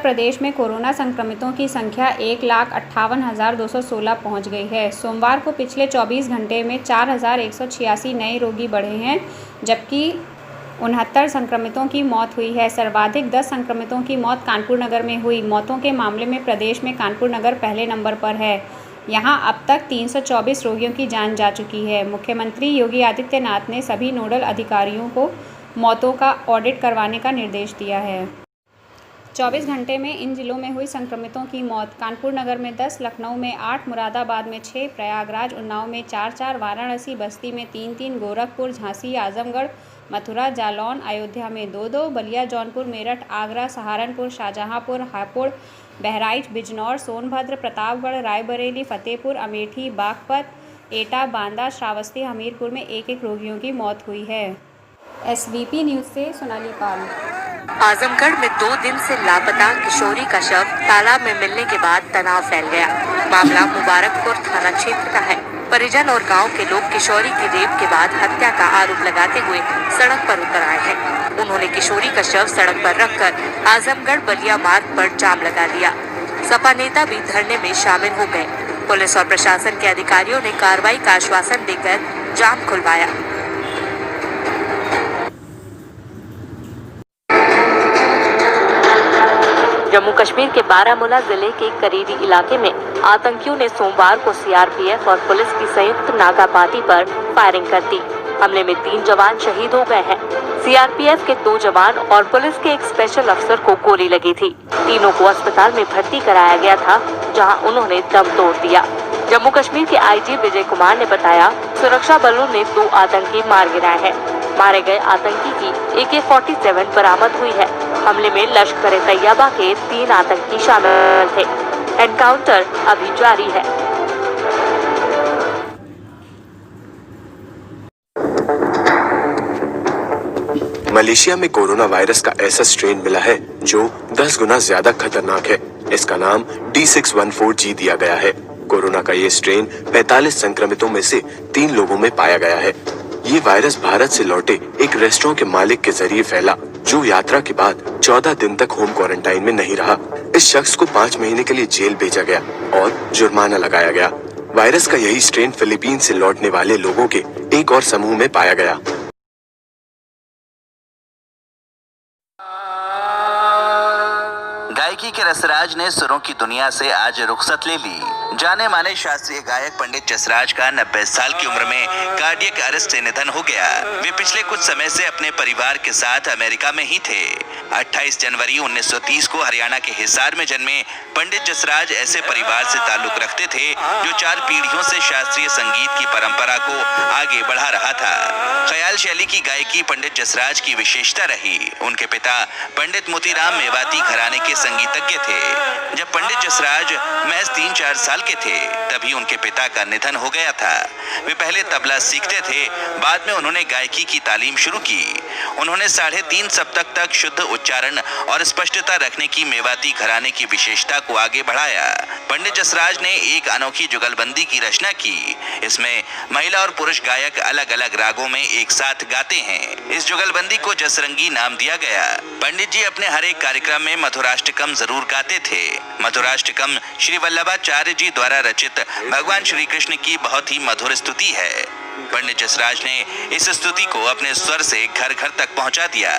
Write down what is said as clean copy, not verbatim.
प्रदेश में कोरोना संक्रमितों की संख्या 1,58,216 पहुंच गई है। सोमवार को पिछले 24 घंटे में 4,186 नए रोगी बढ़े हैं, जबकि 69 संक्रमितों की मौत हुई है। सर्वाधिक 10 संक्रमितों की मौत कानपुर नगर में हुई। मौतों के मामले में प्रदेश में कानपुर नगर पहले नंबर पर है। यहां अब तक 324 रोगियों की जान जा चुकी है। मुख्यमंत्री योगी आदित्यनाथ ने सभी नोडल अधिकारियों को मौतों का ऑडिट करवाने का निर्देश दिया है। 24 घंटे में इन जिलों में हुई संक्रमितों की मौत: कानपुर नगर में 10, लखनऊ में 8, मुरादाबाद में 6, प्रयागराज उन्नाव में 4, वाराणसी बस्ती में 3, गोरखपुर, झांसी, आजमगढ़, मथुरा, जालौन, अयोध्या में 2, बलिया, जौनपुर, मेरठ, आगरा, सहारनपुर, शाहजहांपुर, हापुड़, बहराइच, बिजनौर, सोनभद्र, प्रतापगढ़, रायबरेली, फतेहपुर, अमेठी, बागपत, एटा, बांदा, श्रावस्ती, हमीरपुर में 1 रोगियों की मौत हुई है। SVP न्यूज़ से सोनाली पाल। आजमगढ़ में 2 दिन से लापता किशोरी का शव तालाब में मिलने के बाद तनाव फैल गया। मामला मुबारकपुर थाना क्षेत्र का है। परिजन और गांव के लोग किशोरी की रेप के बाद हत्या का आरोप लगाते हुए सड़क पर उतर आए हैं। उन्होंने किशोरी का शव सड़क पर रखकर आजमगढ़ बलिया मार्ग पर जाम लगा दिया। सपा नेता भी धरने में शामिल हो गए। पुलिस और प्रशासन के अधिकारियों ने कार्रवाई का आश्वासन देकर जाम खुलवाया। जम्मू कश्मीर के बारामूला जिले के करीरी इलाके में आतंकियों ने सोमवार को CRPF और पुलिस की संयुक्त नाकाबंदी पर फायरिंग कर दी। हमले में 3 जवान शहीद हो गए हैं। CRPF के 2 जवान और पुलिस के एक स्पेशल अफसर को गोली लगी थी। तीनों को अस्पताल में भर्ती कराया गया था, जहां उन्होंने दम तोड़ दिया। जम्मू कश्मीर के IG विजय कुमार ने बताया, सुरक्षा बलों ने 2 आतंकी मार गिराए हैं। मारे गए आतंकी की AK-47 बरामद हुई है। हमले में लश्कर-ए-तैयबा के 3 आतंकी शामिल थे। एनकाउंटर अभी जारी है। मलेशिया में कोरोना वायरस का ऐसा स्ट्रेन मिला है जो 10 गुना ज्यादा खतरनाक है। इसका नाम D614G दिया गया है। कोरोना का ये स्ट्रेन 45 संक्रमितों में से 3 लोगों में पाया गया है। ये वायरस भारत से लौटे एक रेस्टोरेंट के मालिक के जरिए फैला, जो यात्रा के बाद 14 दिन तक होम क्वारंटाइन में नहीं रहा। इस शख्स को 5 महीने के लिए जेल भेजा गया और जुर्माना लगाया गया। वायरस का यही स्ट्रेन फिलीपींस से लौटने वाले लोगों के एक और समूह में पाया गया। गायकी के रसराज ने सुरों की दुनिया से आज रुखसत ले ली। जाने माने शास्त्रीय गायक पंडित जसराज का 90 साल की उम्र में कार्डियक अरेस्ट से निधन हो गया। वे पिछले कुछ समय से अपने परिवार के साथ अमेरिका में ही थे। 28 जनवरी 1930 को हरियाणा के हिसार में जन्मे पंडित जसराज ऐसे परिवार से ताल्लुक रखते थे जो 4 पीढ़ियों से शास्त्रीय संगीत की परंपरा को आगे बढ़ा रहा था। ख्याल शैली की गायकी पंडित जसराज की विशेषता रही। उनके पिता पंडित मोतीराम मेवाती घराने के संगीतज्ञ थे। जब पंडित जसराज महज 3-4 साल के थे, तभी उनके पिता का निधन हो गया था। वे पहले तबला सीखते थे, बाद में उन्होंने गायकी की तालीम शुरू की। उन्होंने 3.5 सप्तक तक शुद्ध उच्चारण और स्पष्टता रखने की मेवाती घराने की विशेषता को आगे बढ़ाया। पंडित जसराज ने एक अनोखी जुगलबंदी की रचना की। इसमें महिला और पुरुष गायक अलग अलग रागों में एक साथ गाते हैं। इस जुगलबंदी को जसरंगी नाम दिया गया। पंडित जी अपने हर एक कार्यक्रम में मधुराष्टकम जरूर गाते थे। मधुराष्टकम श्री वल्लभाचार्य जी द्वारा रचित भगवान श्री कृष्ण की बहुत ही मधुर स्तुति है। पंडित जसराज ने इस स्तुति को अपने स्वर से घर घर तक पहुंचा दिया।